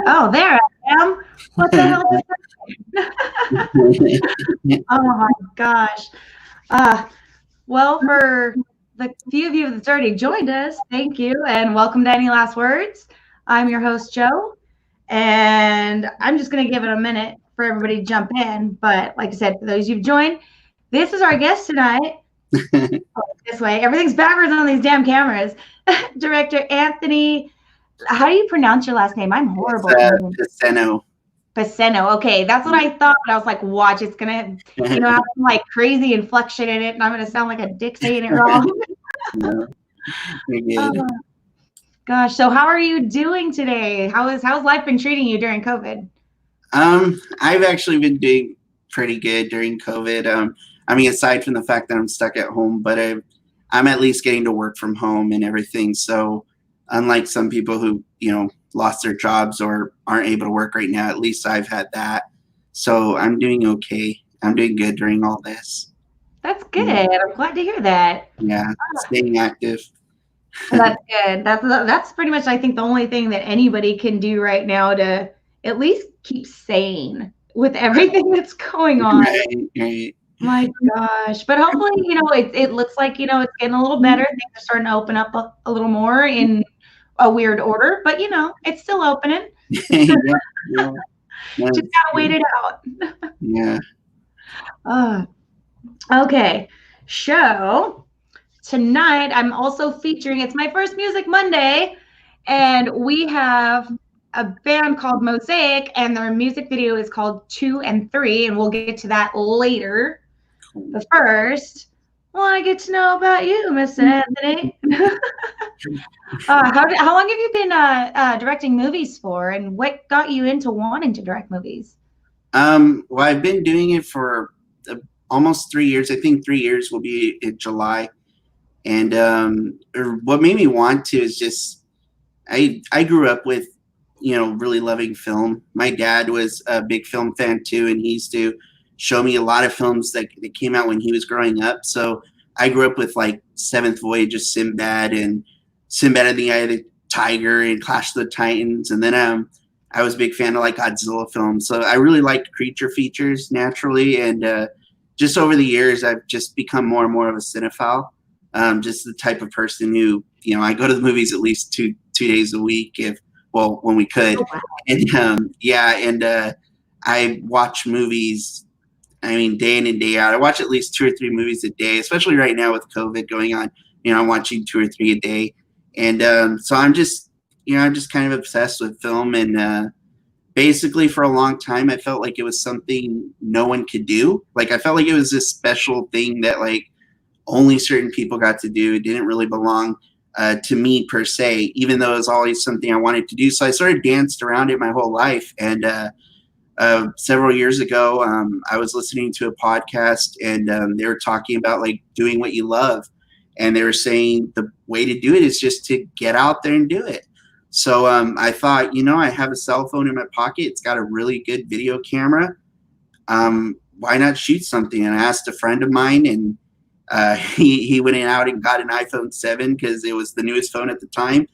Oh, there I am. What the hell is that? Oh my gosh. Well, for the few of you that's already joined us, thank you and welcome to Any Last Words. I'm your host, Joe, and I'm just going to give it a minute for everybody to jump in. But like I said, for those you've joined, this is our guest tonight. This way, everything's backwards on these damn cameras. Director Anthony, how do you pronounce your last name? I'm horrible. Piseno. Piseno. Okay, that's what I thought. But I was like, watch, it's gonna, have some like crazy inflection in it, and I'm gonna sound like a dick saying it wrong. No, you're good. Gosh, so how are you doing today? How's life been treating you during COVID? I've actually been doing pretty good during COVID. I mean, aside from the fact that I'm stuck at home, but I'm at least getting to work from home and everything. So unlike some people who, lost their jobs or aren't able to work right now, at least I've had that. So I'm doing okay. I'm doing good during all this. That's good. I'm glad to hear that. Yeah, staying active. That's good. That's pretty much, I think, the only thing that anybody can do right now to at least keep sane with everything that's going on. Right. My gosh. But hopefully, it looks like, it's getting a little better. Things are starting to open up a little more in a weird order, but it's still opening. Yeah. Just gotta wait it out. Yeah. Okay. So tonight I'm also featuring, it's my first Music Monday, and we have a band called Mosaic, and their music video is called 2 and 3, and we'll get to that later. But first, I want to get to know about you, Mr. Anthony. How long have you been directing movies for, and what got you into wanting to direct movies? Well, I've been doing it for almost 3 years. I think 3 years will be in July. And what made me want to is just I grew up with, really loving film. My dad was a big film fan too, and he used to show me a lot of films that came out when he was growing up. So I grew up with like Seventh Voyage of Sinbad and Sinbad and the Eye of the Tiger and Clash of the Titans. And then I was a big fan of like Godzilla films. So I really liked creature features naturally. And just over the years, I've just become more and more of a cinephile. Just the type of person who, I go to the movies at least two days a week when we could. Oh, wow. And I watch movies, day in and day out. I watch at least 2 or 3 movies a day, especially right now with COVID going on. I'm watching 2 or 3 a day. And so I'm just kind of obsessed with film. And basically for a long time, I felt like it was something no one could do. Like I felt like it was this special thing that like only certain people got to do. It didn't really belong to me per se, even though it was always something I wanted to do. So I sort of danced around it my whole life. And several years ago, I was listening to a podcast, and they were talking about like doing what you love. And they were saying the way to do it is just to get out there and do it. So I thought, I have a cell phone in my pocket. It's got a really good video camera. Why not shoot something? And I asked a friend of mine, and he went out and got an iPhone 7 because it was the newest phone at the time,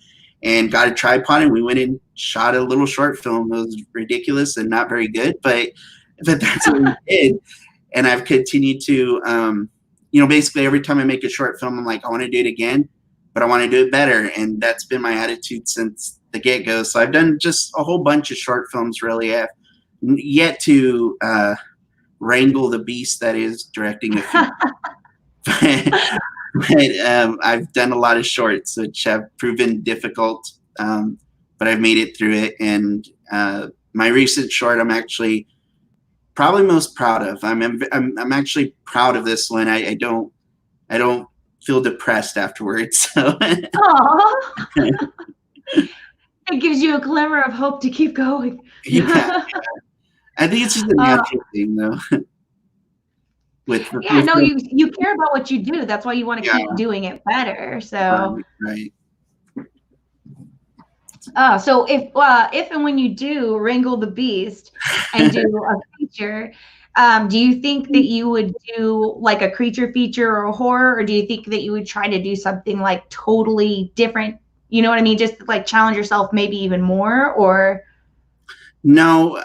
and got a tripod, and we went and shot a little short film. It was ridiculous and not very good, but that's what we did. And I've continued to, basically every time I make a short film, I'm like, I want to do it again, but I want to do it better. And that's been my attitude since the get-go. So I've done just a whole bunch of short films, really. I've yet to wrangle the beast that is directing a film. But I've done a lot of shorts, which have proven difficult, but I've made it through it. And my recent short, I'm actually probably most proud of. I'm actually proud of this one. I don't feel depressed afterwards. So. It gives you a glimmer of hope to keep going. Yeah. I think it's just a natural thing, though. You care about what you do. That's why you want to keep doing it better. So right. So if and when you do wrangle the beast and do a feature, do you think that you would do like a creature feature or a horror, or do you think that you would try to do something like totally different? You know what I mean? Just like challenge yourself maybe even more, or No,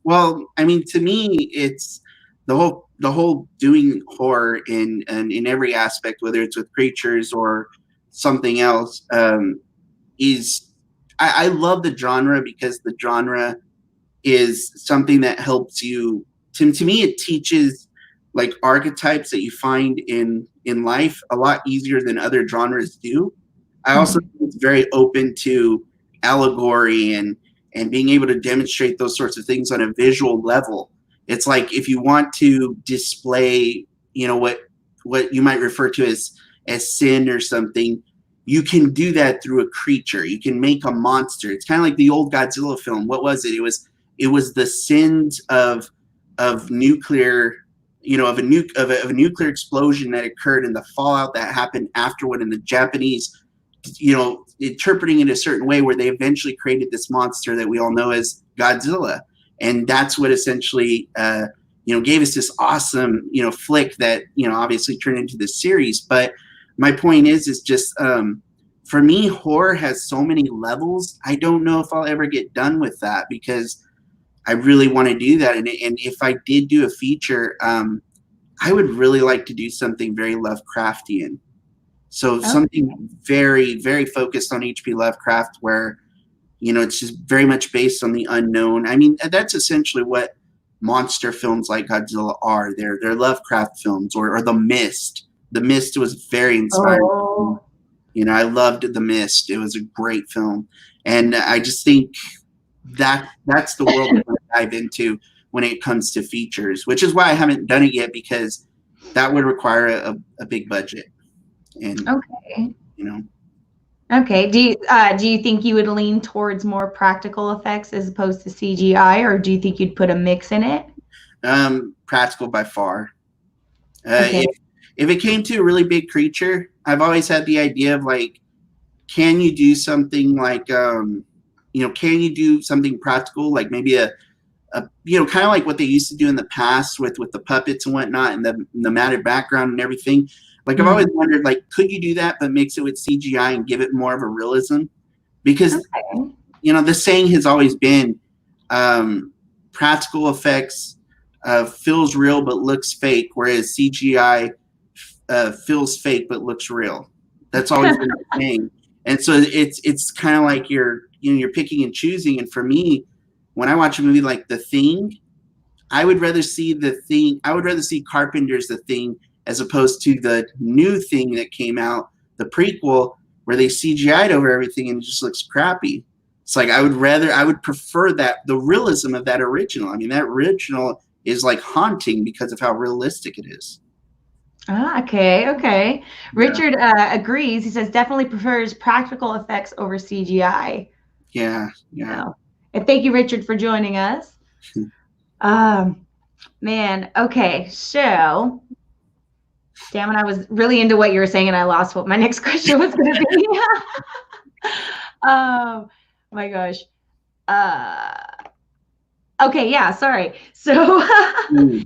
well, I mean, to me, it's the whole doing horror in every aspect, whether it's with creatures or something else, is I love the genre because the genre is something that helps you. To me, it teaches like archetypes that you find in life a lot easier than other genres do. I also Mhm. think it's very open to allegory and being able to demonstrate those sorts of things on a visual level. It's like if you want to display, what you might refer to as sin or something, you can do that through a creature. You can make a monster. It's kind of like the old Godzilla film. What was it? It was the sins of nuclear, of a nuclear explosion that occurred and the fallout that happened afterward, and the Japanese, interpreting it a certain way where they eventually created this monster that we all know as Godzilla. And that's what essentially, gave us this awesome, flick that, obviously turned into this series. But my point is just, for me, horror has so many levels. I don't know if I'll ever get done with that because I really want to do that. And if I did do a feature, I would really like to do something very Lovecraftian. So Okay. something very, very focused on H.P. Lovecraft, where it's just very much based on the unknown. I mean, that's essentially what monster films like Godzilla are. They're Lovecraft films, or The Mist. The Mist was very inspiring. Oh, I loved The Mist. It was a great film, and I just think that's the world I want to dive into when it comes to features, which is why I haven't done it yet, because that would require a big budget, and okay. you know Okay. Do you think you would lean towards more practical effects as opposed to CGI, or do you think you'd put a mix in it? practical by far. Okay. If it came to a really big creature, I've always had the idea of like, can you do something like, can you do something practical, like maybe kind of like what they used to do in the past with the puppets and whatnot, and the matted background and everything. Like I've always Mm. wondered, like, could you do that but mix it with CGI and give it more of a realism? Because Okay. the saying has always been, um, practical effects feels real but looks fake, whereas CGI feels fake but looks real. That's always been the thing. And so it's kind of like you're picking and choosing. And for me, when I watch a movie like The Thing, I would rather see Carpenter's The Thing as opposed to the new Thing that came out, the prequel, where they CGI'd over everything and it just looks crappy. It's like I would prefer that, the realism of that original. I mean, that original is like haunting because of how realistic it is. Okay, okay. Yeah, Richard agrees. He says definitely prefers practical effects over CGI. yeah, yeah. So, and thank you, Richard, for joining us. Um, Man, okay. So, damn it, I was really into what you were saying, and I lost what my next question was going to be. Oh my gosh. Uh, okay, yeah, sorry. So,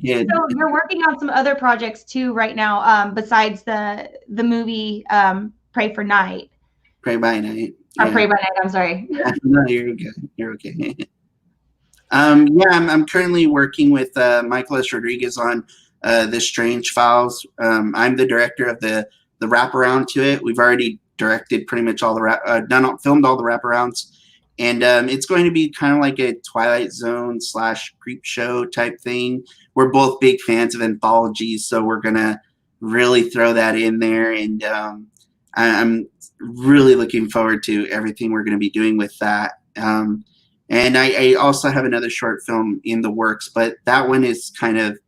Yeah, so you're working on some other projects too right now, besides the movie Pray for Night Pray by Night. or Yeah, Pray by Night. I'm sorry. yeah. No, you're good. You're okay. Yeah, I'm currently working with Michael S. Rodriguez on the Strange Files. I'm the director of the wraparound to it. We've already directed pretty much all the filmed all the wraparounds, and it's going to be kind of like a Twilight Zone / creep show type thing. We're both big fans of anthologies, so we're gonna really throw that in there, and I'm really looking forward to everything we're going to be doing with that. And I also have another short film in the works, but that one is kind of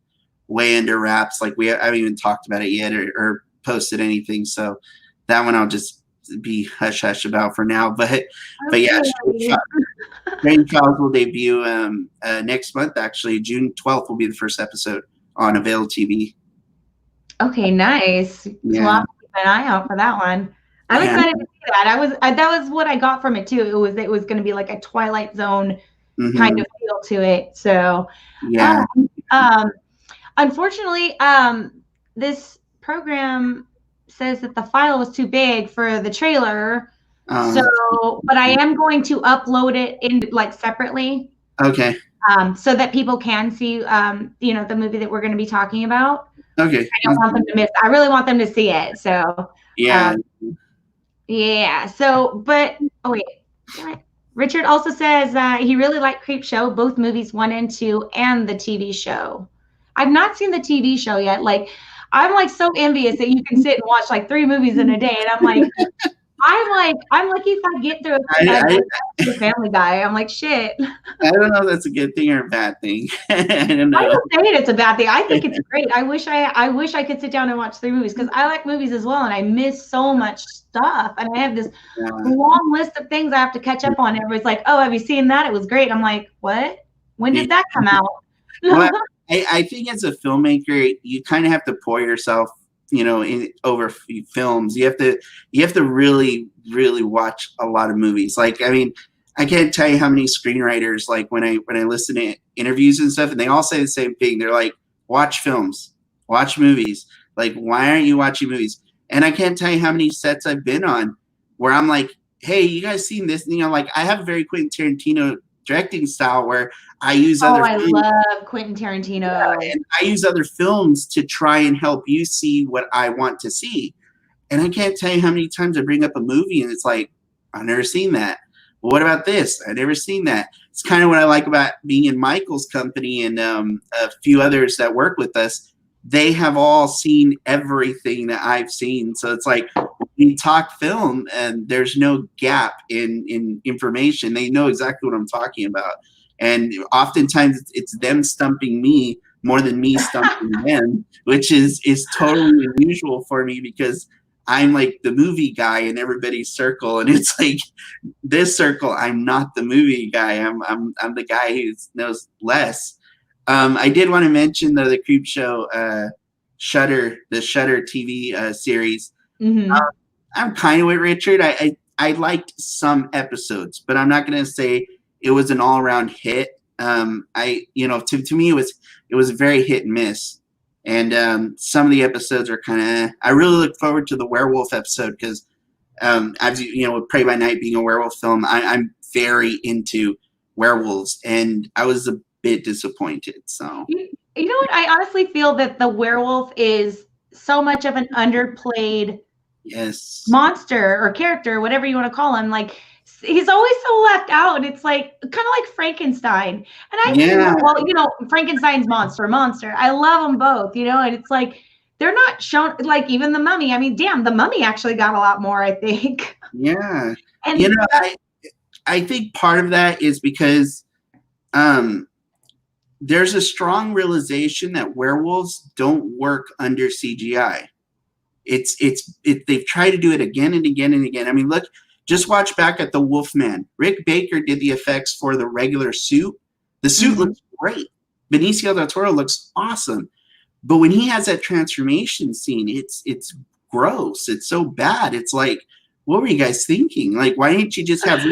way under wraps. Like I haven't even talked about it yet, or posted anything. So that one I'll just be hush hush about for now. But yeah, Okay. Strange Files will debut next month. Actually, June 12th will be the first episode on Avail TV. Okay, nice. So we'll Yeah, have to keep an eye out for that one. I'm yeah, excited to see that. That was what I got from it too. It was going to be like a Twilight Zone kind hmm, of feel to it. So, yeah. um, um, unfortunately, this program says that the file was too big for the trailer. So, Uh, but I am going to upload it in like separately. Okay. so that people can see, the movie that we're going to be talking about. Okay. I don't want them to miss. I really want them to see it. So, Yeah. um, yeah. So, but oh wait, damn it. Richard also says he really liked Creep Show, both movies 1 and 2, and the TV show. I've not seen the TV show yet. Like, I'm like so envious that you can sit and watch like 3 movies in a day, and I'm lucky if I get through I, I the Family Guy. I'm like shit. I don't know if that's a good thing or a bad thing. I don't I know. don't say it's a bad thing. I think it's great. I wish I could sit down and watch 3 movies because I like movies as well, and I miss so much stuff. And I have this long list of things I have to catch up on. Everybody's like, "Oh, have you seen that? It was great." I'm like, "What? When Yeah. did that come out?" Well, I think as a filmmaker, you kind of have to pour yourself, over films. You have to really, really watch a lot of movies. Like, I mean, I can't tell you how many screenwriters, like when I listen to interviews and stuff, and they all say the same thing. They're like, watch films, watch movies. Like, why aren't you watching movies? And I can't tell you how many sets I've been on where I'm like, hey, you guys seen this? Like I have a very Quentin Tarantino directing style where I use Oh, other I films. love Quentin Tarantino. And I use other films to try and help you see what I want to see. And I can't tell you how many times I bring up a movie and it's like, I've never seen that. Well, what about this? I've never seen that. It's kind of what I like about being in Michael's company and a few others that work with us. They have all seen everything that I've seen. So it's like we talk film and there's no gap in information. They know exactly what I'm talking about. And oftentimes it's them stumping me more than me stumping them, which is totally unusual for me because I'm like the movie guy in everybody's circle, and it's like this circle. I'm not the movie guy. I'm the guy who knows less. I did want to mention though the Creep Show, Shutter, the Shutter TV series. Mm-hmm. I'm kind of with Richard. I liked some episodes, but I'm not going to say it was an all around hit. To me it was very hit and miss. And some of the episodes are kind of. I really look forward to the werewolf episode because, as with Prey by Night being a werewolf film, I'm very into werewolves, and I was a bit disappointed. So You know what? I honestly feel that the werewolf is so much of an underplayed yes, monster or character, whatever you want to call him. Like he's always so left out, and it's like kind of like Frankenstein. And Frankenstein's monster. I love them both, and it's like they're not shown. Like even the Mummy. I mean, damn, the Mummy actually got a lot more, I think. Yeah, and I think part of that is because there's a strong realization that werewolves don't work under CGI. They've tried to do it again and again and again. I mean, look, just watch back at the Wolfman. Rick Baker did the effects for the regular suit. The suit looks great. Benicio del Toro looks awesome. But when he has that transformation scene, it's gross. It's so bad. It's like, what were you guys thinking? Like, why didn't you just have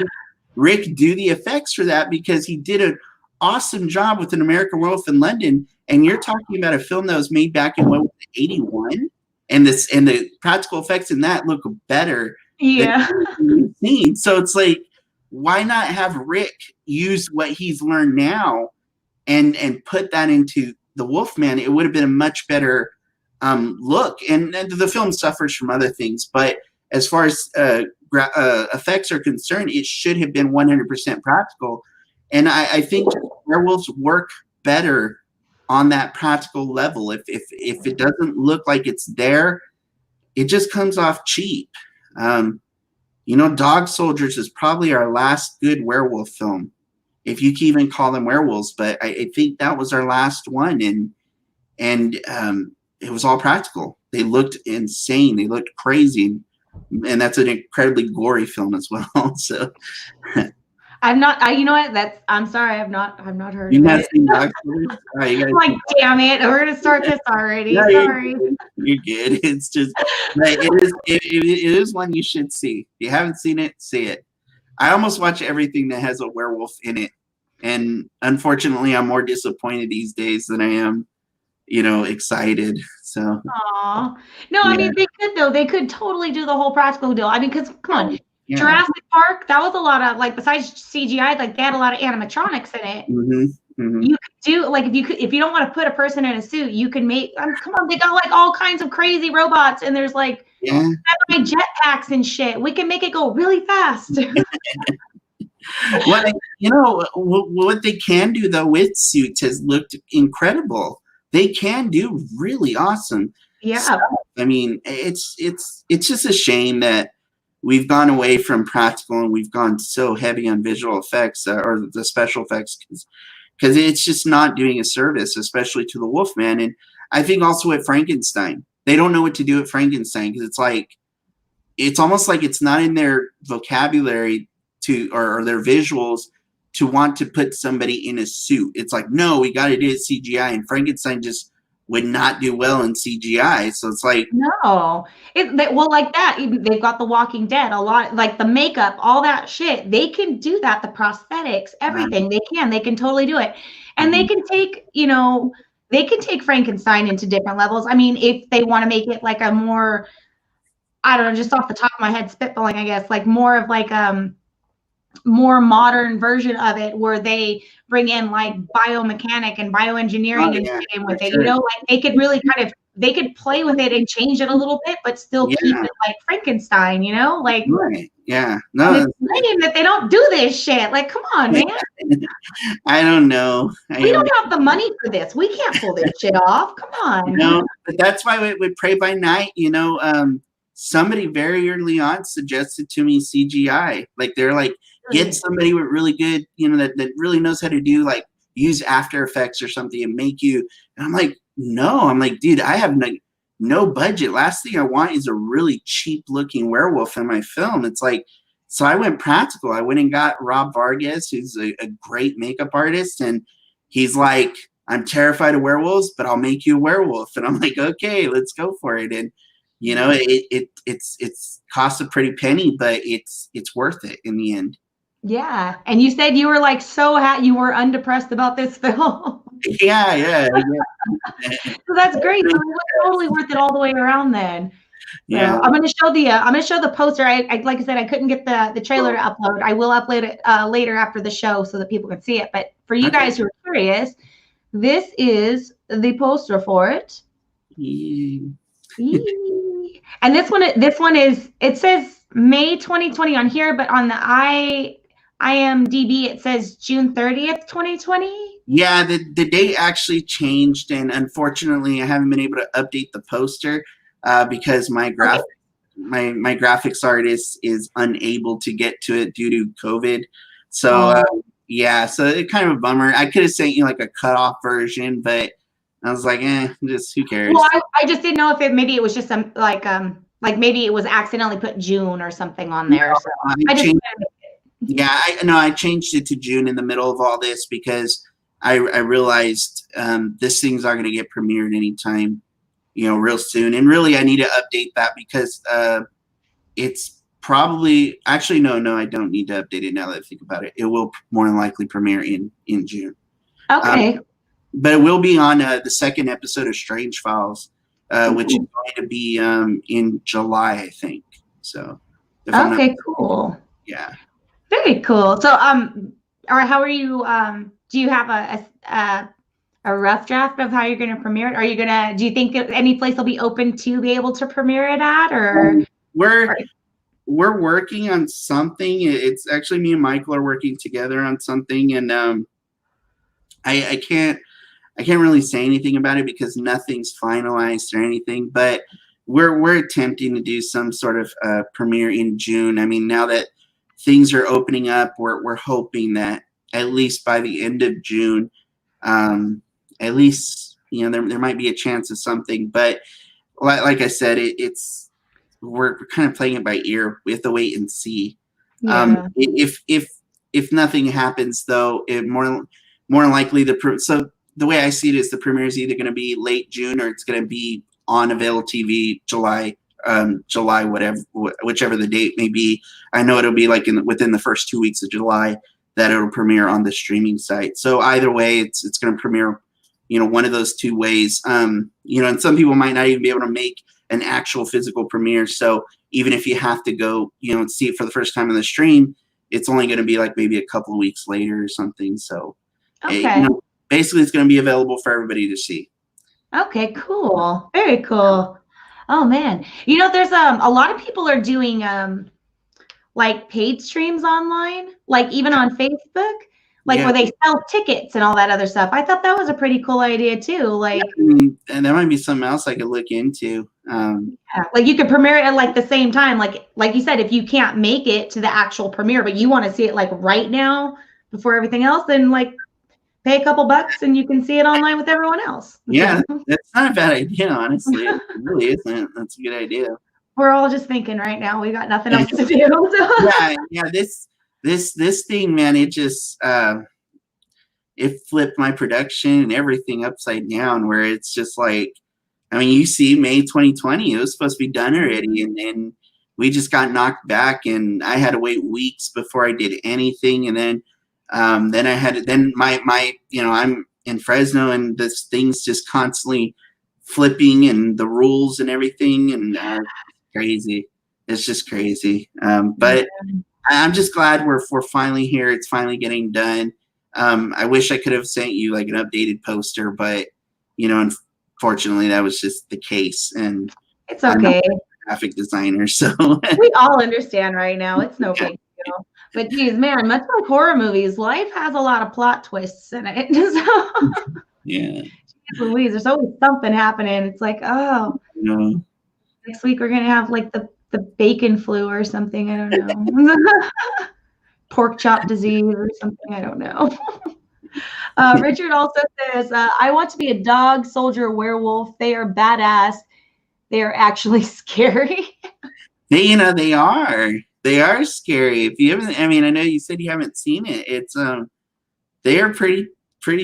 Rick do the effects for that? Because he did an awesome job with An American Werewolf in London. And you're talking about a film that was made back in 81, and the practical effects in that look better. Yeah. Than seen. So it's like, why not have Rick use what he's learned now and put that into the Wolfman? It would have been a much better look. And the film suffers from other things, but as far as effects are concerned, it should have been 100% practical. And I think werewolves work better on that practical level. If it doesn't look like it's there, it just comes off cheap. Dog Soldiers is probably our last good werewolf film, if you can even call them werewolves. But I think that was our last one, and it was all practical. They looked insane. They looked crazy, and that's an incredibly gory film as well. So. I've not. You know what? I'm sorry. I've not heard. You've of not it. seen Dog Soldiers? I'm like, damn it! We're gonna start this already. No, Sorry. You're good. It's just, it is one you should see. If you haven't seen it, see it. I almost watch everything that has a werewolf in it, and unfortunately, I'm more disappointed these days than I am, excited. So. Aw. No, I mean they could though. They could totally do the whole practical deal. I mean, because come on, Yeah. Jurassic Park, that was a lot of like besides CGI, like they had a lot of animatronics in it. You could do like if you don't want to put a person in a suit, you can make come on, they got like all kinds of crazy robots and there's like Yeah. jetpacks and shit. We can make it go really fast. Well, what they can do though with suits has looked incredible. They can do really awesome stuff. Yeah. I mean, it's just a shame that we've gone away from practical and we've gone so heavy on visual effects or the special effects because it's just not doing a service, especially to the Wolfman. And I think also at Frankenstein, they don't know what to do at Frankenstein because it's almost like it's not in their vocabulary to or their visuals to want to put somebody in a suit. It's like, no, we got to do it CGI, and Frankenstein just would not do well in CGI. So it's like, no, well, like that. Even they've got The Walking Dead, a lot like the makeup, all that shit. They can do that. The prosthetics, everything they can totally do it, and they can take they can take Frankenstein into different levels. I mean, if they want to make it like a more, I don't know, just off the top of my head, spitballing, I guess, like more of like more modern version of it where they bring in like biomechanic and bioengineering and shit in with it. Sure. Like they could really they could play with it and change it a little bit, but still keep it like Frankenstein, like right. Yeah. No, it's lame that they don't do this shit. Like, come on, man. I don't know. We don't have the money for this. We can't pull this shit off. Come on. No, but that's why with Pray by Night, somebody very early on suggested to me CGI. Like they're like, get somebody with really good, that really knows how to do like use After Effects or something and make you. And I'm like, no. I'm like, dude, I have no budget. Last thing I want is a really cheap looking werewolf in my film. It's like, so I went practical. I went and got Rob Vargas, who's a great makeup artist, and he's like, I'm terrified of werewolves, but I'll make you a werewolf. And I'm like, okay, let's go for it. And it's cost a pretty penny, but it's worth it in the end. Yeah. And you said you were like so happy, you were undepressed about this film. Yeah. So that's great. So it was totally worth it all the way around then. Yeah. So I'm gonna show the poster. I like I said, I couldn't get the trailer to upload. I will upload it later after the show so that people can see it. But for you guys who are curious, this is the poster for it. And this one is, it says May 2020 on here, but on the IMDb it says June 30th, 2020. Yeah, the date actually changed, and unfortunately I haven't been able to update the poster because my graphics artist is unable to get to it due to COVID. So so it's kind of a bummer. I could have sent you like a cutoff version, but I was like, just who cares? Well, I just didn't know if maybe it was just some like maybe it was accidentally put June or something on there. No, so I changed it to June in the middle of all this because I realized this thing's not going to get premiered anytime, real soon. And really, I need to update that because it's probably actually no, I don't need to update it now that I think about it. It will more than likely premiere in June. Okay. But it will be on the second episode of Strange Files, which is going to be in July, I think. So. Okay, cool. Yeah. Very cool. So, all right, how are you? Do you have a rough draft of how you're going to premiere it? Do you think any place will be open to be able to premiere it at, or? We're working on something. It's actually me and Michael are working together on something, and I can't really say anything about it because nothing's finalized or anything. But we're attempting to do some sort of premiere in June. I mean, now that things are opening up, we're hoping that at least by the end of June, at least there might be a chance of something. But like I said, we're kind of playing it by ear. We have to wait and see. Yeah. If nothing happens, though, it more likely so the way I see it is the premiere is either going to be late June or it's going to be on Avail TV July, whichever the date may be. I know it'll be like within the first 2 weeks of July that it'll premiere on the streaming site. So either way, it's going to premiere, one of those two ways. And some people might not even be able to make an actual physical premiere. So even if you have to go, see it for the first time on the stream, it's only going to be like maybe a couple of weeks later or something. So, Okay. basically it's going to be available for everybody to see. Okay, cool. Very cool. Oh man. There's a lot of people are doing like paid streams online, like even on Facebook, like Yeah. where they sell tickets and all that other stuff. I thought that was a pretty cool idea too. Like, And that might be something else I could look into. yeah, like you could premiere it at like the same time. Like you said, if you can't make it to the actual premiere, but you want to see it like right now before everything else, then like pay a couple bucks and you can see it online with everyone else. Yeah, that's not a bad idea, honestly. It really isn't. That's a good idea. We're all just thinking right now. We got nothing else to do. So. Yeah. This thing, man, it just it flipped my production and everything upside down. Where it's just like, I mean, you see, May 2020, it was supposed to be done already, and then we just got knocked back, and I had to wait weeks before I did anything, and then I had to, then my I'm in Fresno, and this thing's just constantly flipping, and the rules and everything, and crazy. It's just crazy. But I'm just glad we're finally here. It's finally getting done. I wish I could have sent you like an updated poster, but unfortunately that was just the case. And it's okay. I'm not a graphic designer, so we all understand right now. It's no big deal. But geez, man, much like horror movies, life has a lot of plot twists in it. So, yeah. Louise, there's always something happening. It's like, oh, next week we're gonna have like the bacon flu or something. I don't know. Pork chop disease or something. I don't know. Richard also says, I want to be a dog, soldier, werewolf. They are badass. They are actually scary. They are. They are scary. If you haven't, I mean, I know you said you haven't seen it. It's they are pretty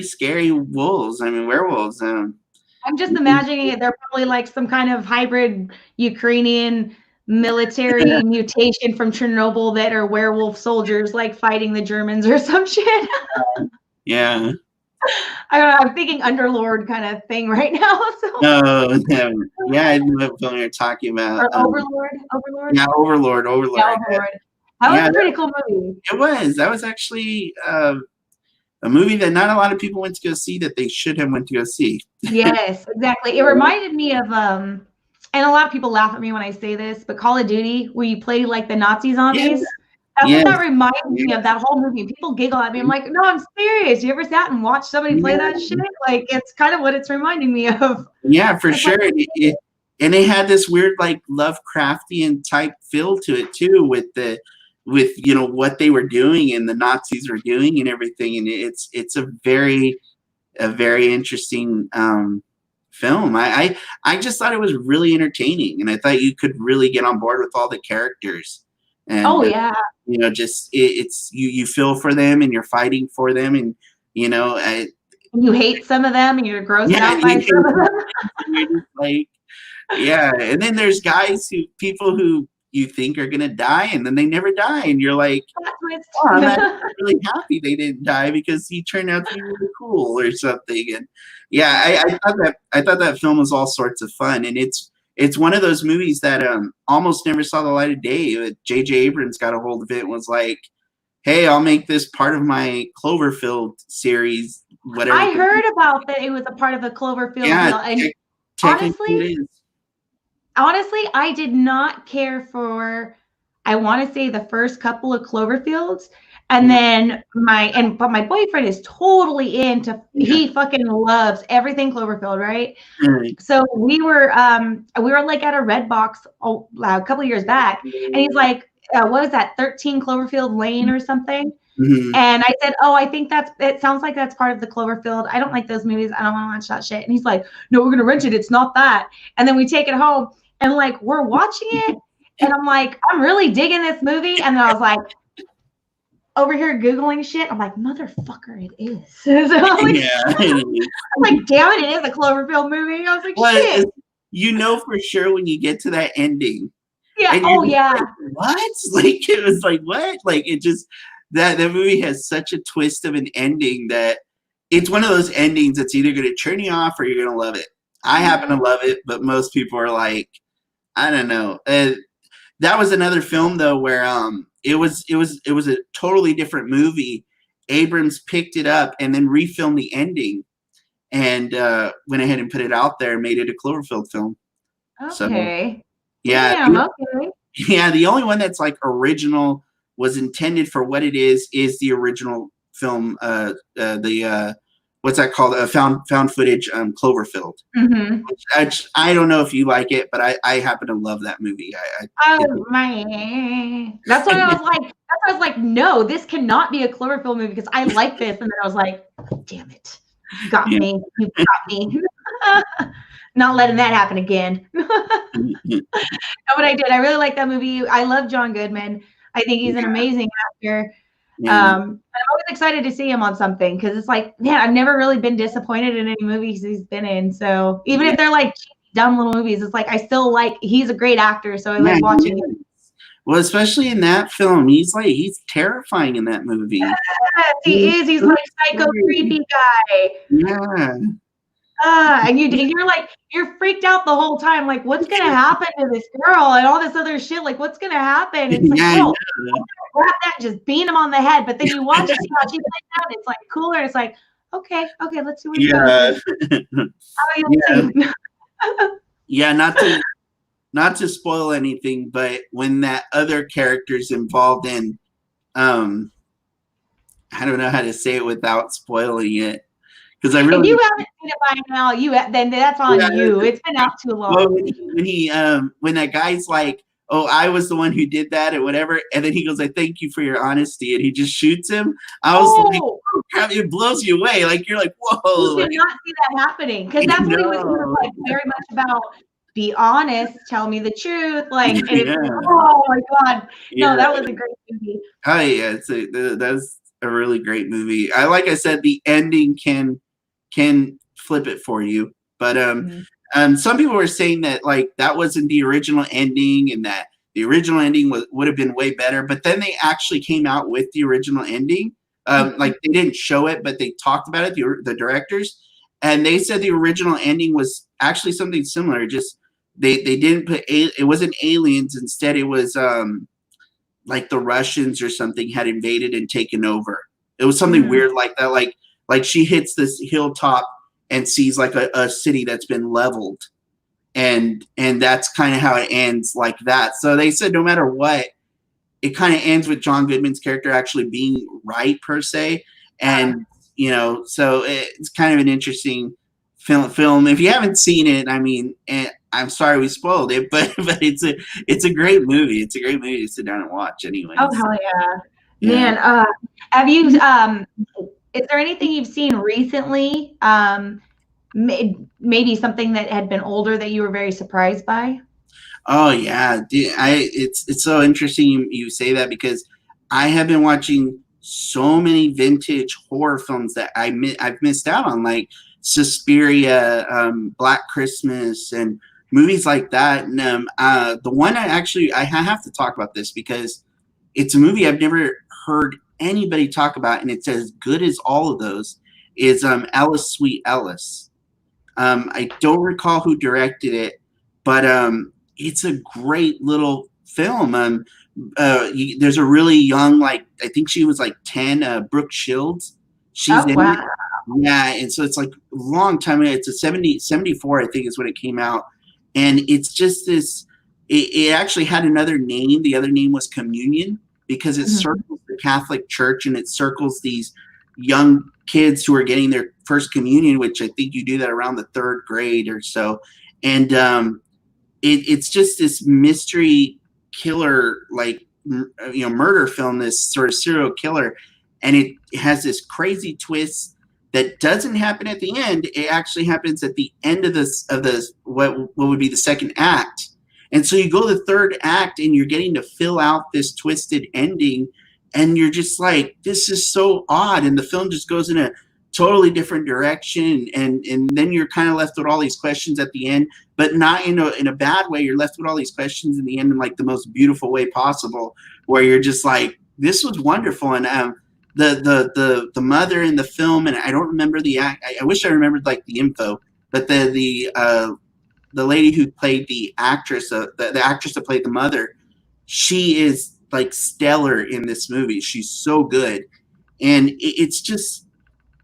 scary wolves. I mean, werewolves. I'm just imagining it. They're probably like some kind of hybrid Ukrainian military mutation from Chernobyl that are werewolf soldiers, like fighting the Germans or some shit. Yeah. I don't know. I'm thinking Underlord kind of thing right now. So. No, yeah, I know what film you're talking about. Or Overlord. Yeah, Overlord. Yeah, Overlord. That was a pretty cool movie. It was. That was actually a movie that not a lot of people went to go see that they should have went to go see. Yes, exactly. It reminded me of and a lot of people laugh at me when I say this, but Call of Duty, where you play like the Nazi zombies. Yeah. That's what that reminded me of, that whole movie. People giggle at me. I'm like, no, I'm serious. You ever sat and watched somebody play that shit? Like, it's kind of what it's reminding me of. Yeah, for sure. And it had this weird, like, Lovecraftian type feel to it too, with what they were doing and the Nazis were doing and everything. And it's a very interesting film. I just thought it was really entertaining, and I thought you could really get on board with all the characters. And, just it's you feel for them, and you're fighting for them, and you hate some of them, and you're grossed out by some of them. Like, and then there's people who you think are gonna die, and then they never die, and you're like, oh, I'm not really happy they didn't die because he turned out to be really cool or something. And I thought that film was all sorts of fun, and it's one of those movies that almost never saw the light of day. J.J. Abrams got a hold of it and was like, hey, I'll make this part of my Cloverfield series, whatever. I heard about that. It was a part of the Cloverfield deal. And honestly, I did not care for, I want to say, the first couple of Cloverfields. And then but my boyfriend is totally into, he fucking loves everything Cloverfield, right? So we were like at a Red Box a couple of years back, and he's like, what was that, 13 Cloverfield Lane or something? And I said, oh, I think it sounds like that's part of the Cloverfield. I don't like those movies. I don't want to watch that shit. And he's like, no, we're going to rent it. It's not that. And then we take it home, and like, we're watching it, and I'm like, I'm really digging this movie. And then I was like, over here Googling shit. I'm like, motherfucker, it is. So I'm like, damn it is a Cloverfield movie. I was like, shit. For sure when you get to that ending. Yeah. Oh, yeah. Like, what? Like, it was like, what? Like, it just, that movie has such a twist of an ending that it's one of those endings that's either going to turn you off or you're going to love it. I happen to love it, but most people are like, I don't know. that was another film though where it was a totally different movie. Abrams picked it up and then refilmed the ending and went ahead and put it out there and made it a Cloverfield film. So Okay. yeah, Damn. Okay. yeah, the only one that's like original was intended for what it is the original film. The what's that called? Found footage. Cloverfield. Mm-hmm. I don't know if you like it, but I happen to love that movie. Oh man. That's why I was like, no, this cannot be a Cloverfield movie because I like this. And then I was like, damn it. You got Yeah. me. You got me. Not letting that happen again. No, but I did. I really like that movie. I love John Goodman. I think he's an amazing actor. Yeah. I'm always excited to see him on something because it's like, man, I've never really been disappointed in any movies he's been in. So even if they're like dumb little movies, it's like I still like he's a great actor, so I like watching him. Well, especially in that film, he's terrifying in that movie. Yes, he is. He's like psycho creepy guy. Yeah. And you're like you're freaked out the whole time. Like, what's gonna happen to this girl and all this other shit? Like, what's gonna happen? It's like, bro, grab that, just beat him on the head. But then you watch it, see how she plays out. It's like cooler. It's like, okay, let's see what he does. Yeah, not to spoil anything, but when that other character's involved in, I don't know how to say it without spoiling it, because I really. If you haven't seen it by now, then that's on you. It's been out too long. Well, when that guy's like, "Oh, I was the one who did that," or whatever, and then he goes, "I thank you for your honesty," and he just shoots him. I was like, "Oh, crap!" It blows you away. Like you're like, "Whoa!" You did not see that happening because that's what he was like very much about. Be honest, tell me the truth. Like, and it's like, oh my god, no, that was a great movie. Oh yeah, that's a really great movie. Like I said, the ending can flip it for you, but some people were saying that like that wasn't the original ending, and that the original ending would have been way better. But then they actually came out with the original ending. Like they didn't show it, but they talked about it. The directors, and they said the original ending was actually something similar. Just they didn't put it wasn't aliens. Instead, it was like the Russians or something had invaded and taken over. It was something weird like that. Like she hits this hilltop and sees like a city that's been leveled, and that's kind of how it ends like that. So they said no matter what, it kind of ends with John Goodman's character actually being right per se, and so it's kind of an interesting film. If you haven't seen it, I mean, I'm sorry we spoiled it, but it's a great movie. It's a great movie to sit down and watch anyway. Oh hell yeah. Man, have you is there anything you've seen recently, maybe something that had been older that you were very surprised by? Oh yeah, it's so interesting you say that, because I have been watching so many vintage horror films that I've missed out on, like Suspiria, Black Christmas, and movies like that. And the one I have to talk about this because it's a movie I've never heard anybody talk about, and it's as good as all of those. Is Alice Sweet Ellis. I don't recall who directed it, but it's a great little film. There's a really young, like I think she was like 10, Brooke Shields. She's in it. Yeah, and so it's like a long time ago. It's a 74, I think is when it came out. And it's just this, it actually had another name. The other name was Communion, because it circles the Catholic Church, and it circles these young kids who are getting their first communion, which I think you do that around the 3rd grade or so. And it's just this mystery killer, like, murder film, this sort of serial killer. And it has this crazy twist that doesn't happen at the end. It actually happens at the end of what would be the 2nd act. And so you go to the 3rd act and you're getting to fill out this twisted ending, and you're just like, this is so odd. And the film just goes in a totally different direction. And then you're kind of left with all these questions at the end, but not in a bad way. You're left with all these questions in the end in like the most beautiful way possible, where you're just like, this was wonderful. And the mother in the film, and I don't remember the act. I wish I remembered like the info, but the lady who played the actress, the actress that played the mother, she is like stellar in this movie. She's so good, and it's just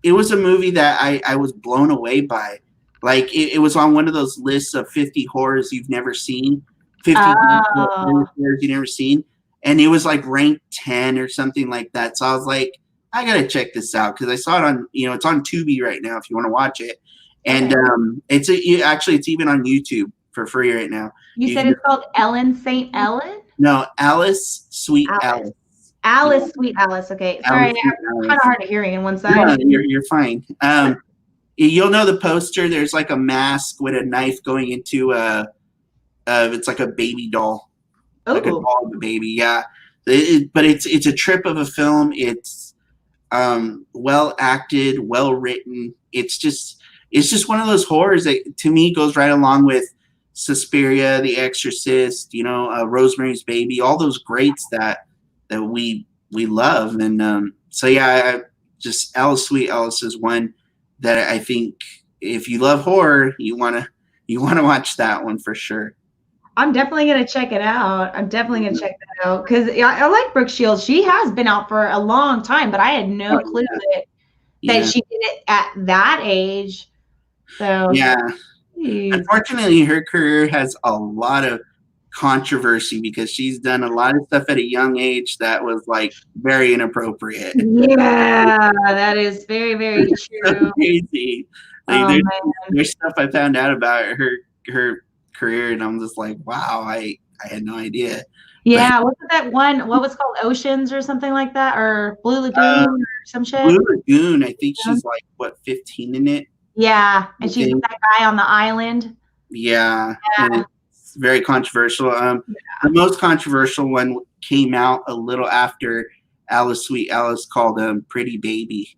it was a movie that I was blown away by. Like it was on one of those lists of 50 horrors you've never seen, 50 Oh, horrors you've never seen, and it was like ranked 10 or something like that. So I was like, I gotta check this out because I saw it on it's on Tubi right now if you want to watch it, and okay. actually it's even on YouTube for free right now. You You said can it's called Ellen St. Ellen? no Alice, Sweet Alice. Alice. Yeah, Alice, Sweet Alice. Okay. Sorry, Alice, I'm Sweet kind of Alice. hard of hearing in one No, side. you're fine. You'll know the poster. There's like a mask with a knife going into it's like a baby doll, like a Oh, doll of a baby. Yeah, but it's a trip of a film. It's well acted, well written. It's just one of those horrors that to me goes right along with Suspiria, The Exorcist, Rosemary's Baby, all those greats that we love. And so yeah, just Alice Sweet Alice is one that I think if you love horror, you wanna watch that one for sure. I'm definitely gonna check it out. I'm definitely gonna check that out because I like Brooke Shields. She has been out for a long time, but I had no Oh, clue that yeah, she did it at that age. So, yeah. geez. Unfortunately, her career has a lot of controversy because she's done a lot of stuff at a young age that was like very inappropriate. Yeah, that is very, very So true. crazy. Like Oh there's, man. there's stuff I found out about her career, and I'm just like, wow, I had no idea. But Yeah, wasn't that one what was it called Oceans or something like that or Blue uh, Lagoon or some shit? Blue Lagoon, I think she's like what 15 in it. Yeah, I and she's with think. that guy on the island. Yeah, and Yeah. it's very controversial. The most controversial one came out a little after Alice Sweet Alice called Pretty Baby,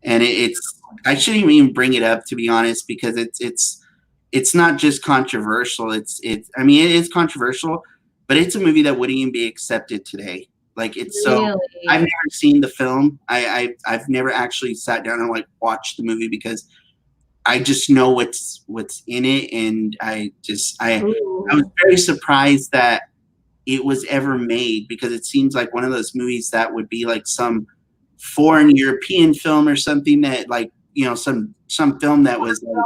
and it's I shouldn't even bring it up to be honest because it's not just controversial. It's I mean it is controversial, but it's a movie that wouldn't even be accepted today. Like it's so I've Really? never seen the film. I've never actually sat down and like watched the movie because I just know what's in it, and I was Ooh. very surprised that it was ever made because it seems like one of those movies that would be like some foreign European film or something that like some film that was like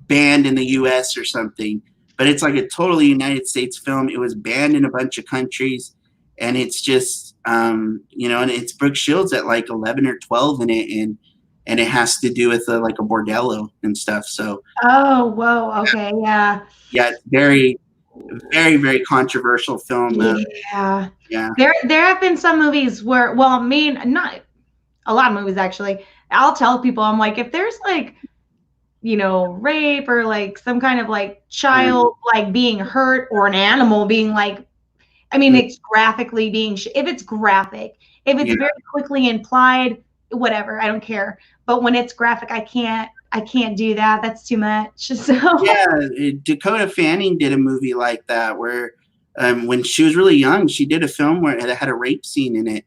banned in the U.S. or something, but it's like a totally United States film. It was banned in a bunch of countries, and it's just and it's Brooke Shields at like 11 or 12 in it, and it has to do with like a bordello and stuff. So Oh, whoa, okay, yeah. yeah, it's very, very, very controversial film. Yeah. Yeah, There have been some movies where well, I mean, not a lot of movies actually. I'll tell people, I'm like, if there's like, rape or like some kind of like mm, child like being hurt or an animal being like, I mean, mm, it's graphically if it's graphic, if it's yeah, very quickly implied, whatever, I don't care. But when it's graphic, I can't do that. That's too much. So, yeah. Dakota Fanning did a movie like that where when she was really young, she did a film where it had a rape scene in it,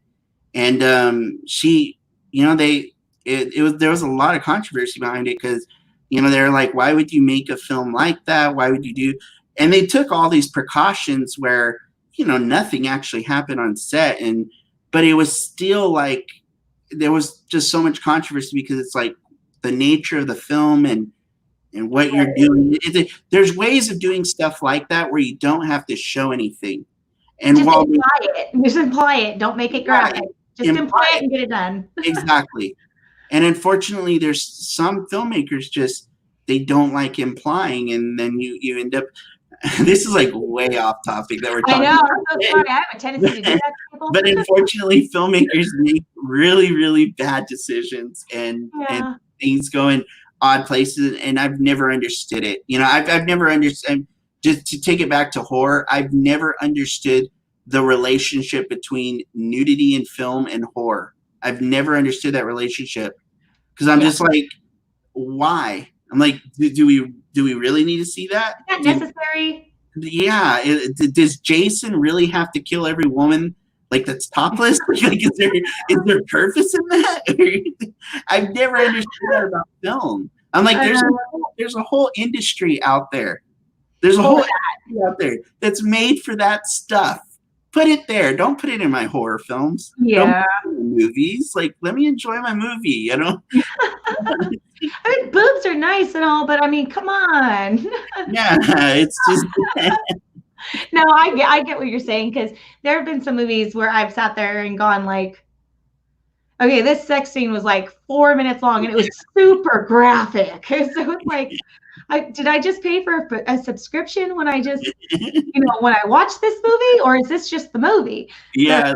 and she, they it was there was a lot of controversy behind it because they're like, why would you make a film like that? Why would you do? And they took all these precautions where nothing actually happened on set, and but it was still like there was just so much controversy because it's like the nature of the film and what you're doing. There's ways of doing stuff like that where you don't have to show anything. And just while imply it. Just imply it. Don't make it right, graphic. Just imply imply it it, and get it done. exactly. And unfortunately, there's some filmmakers just they don't like implying, and then you end up. This is like way off topic that we're I talking know. I'm so about. sorry. I have a tendency to do that to people. But unfortunately, filmmakers make really, really bad decisions, and Yeah. things go in odd places. And I've never understood it. I've never understood. Just to take it back to horror, I've never understood the relationship between nudity in film and horror. I've never understood that relationship because I'm Yeah. just like, why? I'm like, do we really need to see that? Is that necessary? Yeah, does Jason really have to kill every woman like that's topless? Like, is there purpose in that? I've never understood that about film. I'm like, there's a whole industry out there. There's a For whole that. industry out there that's made for that stuff. put it there. Don't put it in my horror films. Don't Yeah. put it in movies. Like, let me enjoy my movie. You know? I mean, boobs are nice and all, but I mean, come on. Yeah, it's just. No, I get what you're saying, because there have been some movies where I've sat there and gone like, okay, this sex scene was like 4 minutes long and it was super graphic. So it's like, did I just pay for a subscription when I just, when I watch this movie, or is this just the movie? So, Yeah,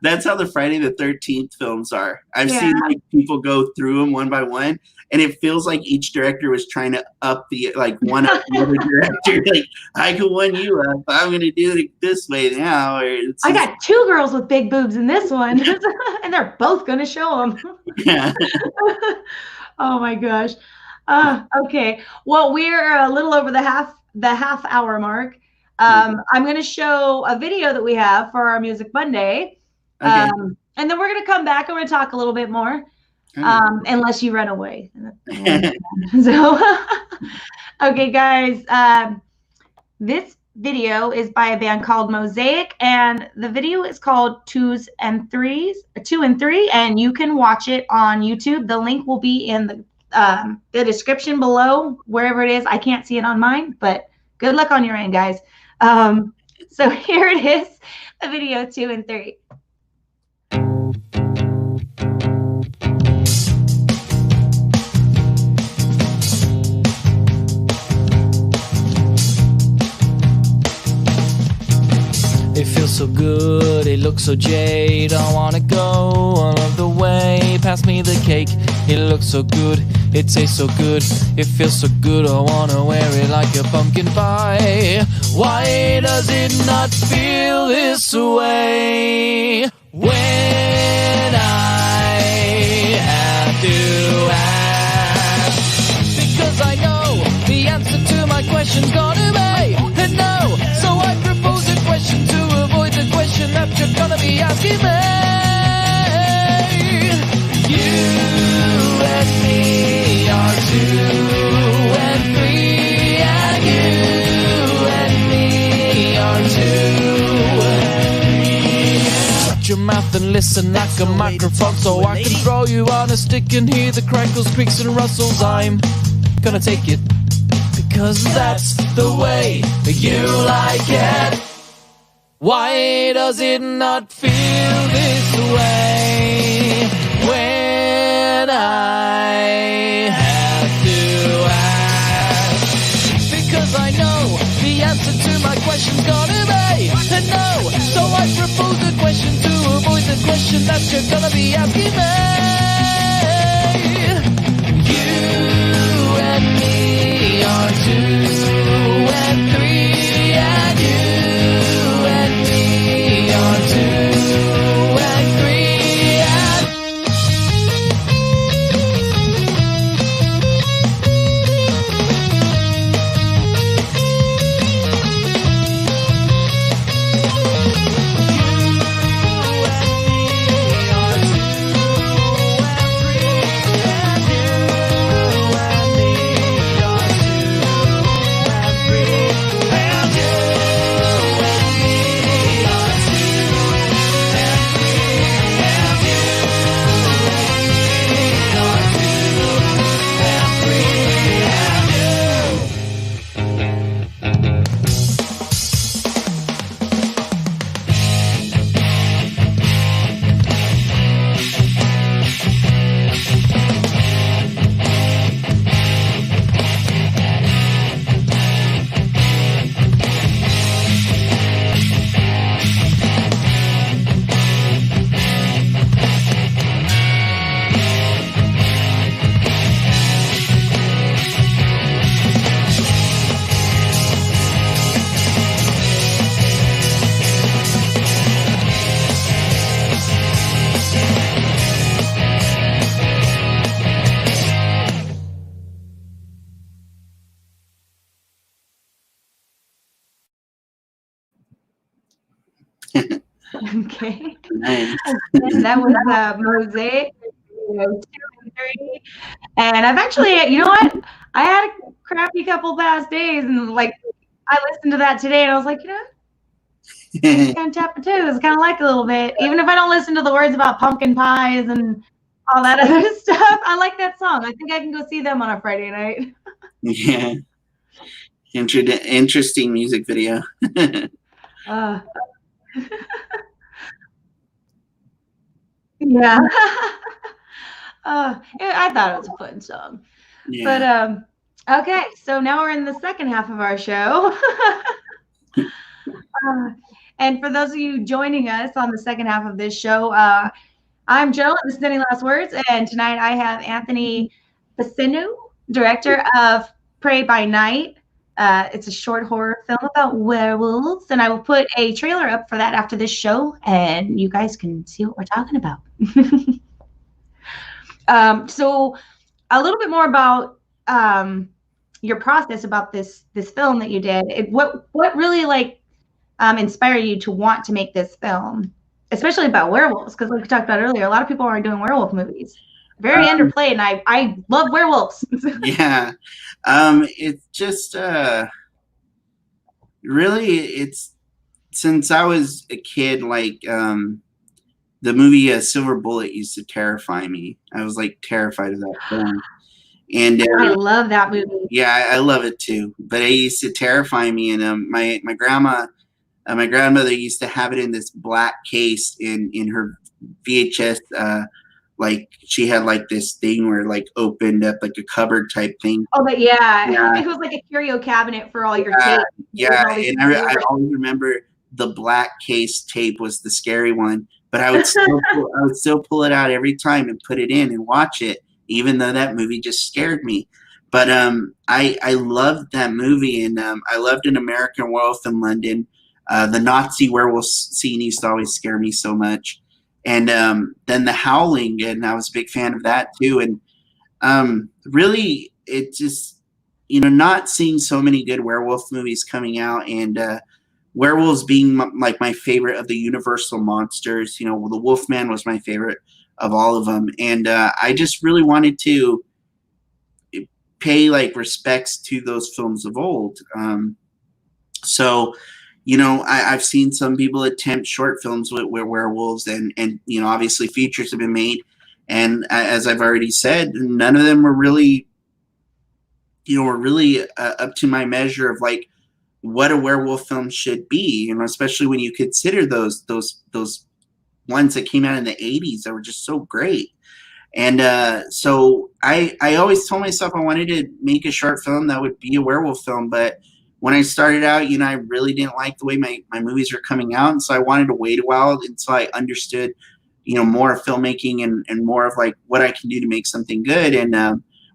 that's how the Friday the 13th films are. I've yeah. seen like people go through them one by one, and it feels like each director was trying to up the one up the other director. Like, I can one you up. I'm going to do it this way now. Or I got 2 girls with big boobs in this one, and they're both going to show them. Yeah. Oh my gosh. Okay. Well, we're a little over the half hour mark. I'm going to show a video that we have for our Music Monday. Okay. And then we're going to come back and we're going to talk a little bit more. Unless you run away. So, okay, guys. This video is by a band called Mosaic, and the video is called 2 and 3, and you can watch it on YouTube. The link will be in the description below, wherever it is. I can't see it on mine, but good luck on your end, guys. So here it is, the video 2 and 3. It feels so good, it looks so jade. I wanna go all of the way. Pass me the cake, it looks so good, it tastes so good, it feels so good. I wanna wear it like a pumpkin pie. Why does it not feel this way when I have to ask? Because I know the answer to my question's gonna be no. So I propose a question to avoid the question that you're gonna be asking me. You and me are 2 and 3, and you and me are 2. Shut your mouth and listen like a microphone, so I can throw you on a stick and hear the crackles, creaks, and rustles. I'm gonna take it, because that's the way you like it. Why does it not feel this way when I have to ask? Because I know the answer to my question's gonna be no. So I propose a question to avoid the question that you're gonna be asking me. You and me are 2 and 3, and you and me are 2 and 3. Okay. Nice. And that was Mosaic, 2 and 3. And I've actually, you know what? I had a crappy couple past days, and like I listened to that today, and I was like, And chapter 2 is kind of like a little bit, even if I don't listen to the words about pumpkin pies and all that other stuff. I like that song. I think I can go see them on a Friday night. Yeah. Interesting music video. Uh, yeah. Yeah, I thought it was a fun song. Yeah. But okay, so now we're in the second half of our show. And for those of you joining us on the second half of this show, I'm Jill. This is Any Last Words, and tonight I have Anthony Piseno, director of Prey by Night. It's a short horror film about werewolves, and I will put a trailer up for that after this show, and you guys can see what we're talking about. So a little bit more about your process about this film that you did. What really inspired you to want to make this film, especially about werewolves? Because like we talked about earlier, a lot of people aren't doing werewolf movies. Very underplayed, and I love werewolves. Yeah. It's just really, it's since I was a kid, like the movie Silver Bullet used to terrify me. I was like terrified of that film. And I love that movie. yeah, I love it too. But it used to terrify me. And my grandmother used to have it in this black case in her VHS. Like she had like this thing where it, like opened up like a cupboard type thing. Oh, but yeah. It was like a curio cabinet for all your tapes. Yeah, and I always remember the black case tape was the scary one. But I would still pull it out every time and put it in and watch it, even though that movie just scared me. But I loved that movie, and I loved An American Werewolf in London. The Nazi werewolf scene used to always scare me so much. And then The Howling, and I was a big fan of that too. And really, it just, not seeing so many good werewolf movies coming out, and werewolves being like my favorite of the Universal monsters. The Wolfman was my favorite of all of them. And I just really wanted to pay like respects to those films of old. So, I've seen some people attempt short films with werewolves, and obviously features have been made. And as I've already said, none of them were really, up to my measure of like what a werewolf film should be, especially when you consider those ones that came out in the 80s that were just so great. And so I always told myself I wanted to make a short film that would be a werewolf film. But when I started out, I really didn't like the way my movies were coming out. And so I wanted to wait a while until I understood, more of filmmaking and more of like what I can do to make something good, and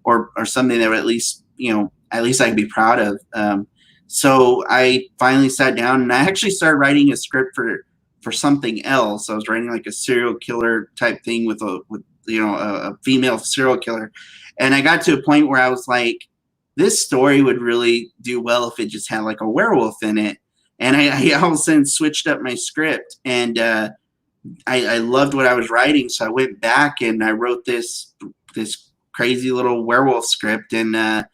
or something that would at least I could be proud of. So I finally sat down, and I actually started writing a script for something else. I was writing like a serial killer type thing with a female serial killer. And I got to a point where I was like, this story would really do well if it just had like a werewolf in it. And I all of a sudden switched up my script, and I loved what I was writing. So I went back and I wrote this crazy little werewolf script. And I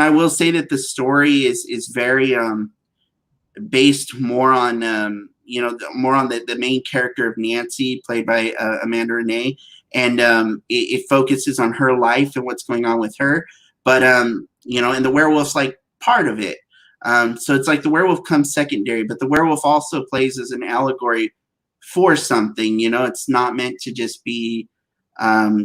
will say that the story is very based more on the main character of Nancy, played by Amanda Renee, and it focuses on her life and what's going on with her. But and the werewolf's like part of it. So it's like the werewolf comes secondary, but the werewolf also plays as an allegory for something. It's not meant to just be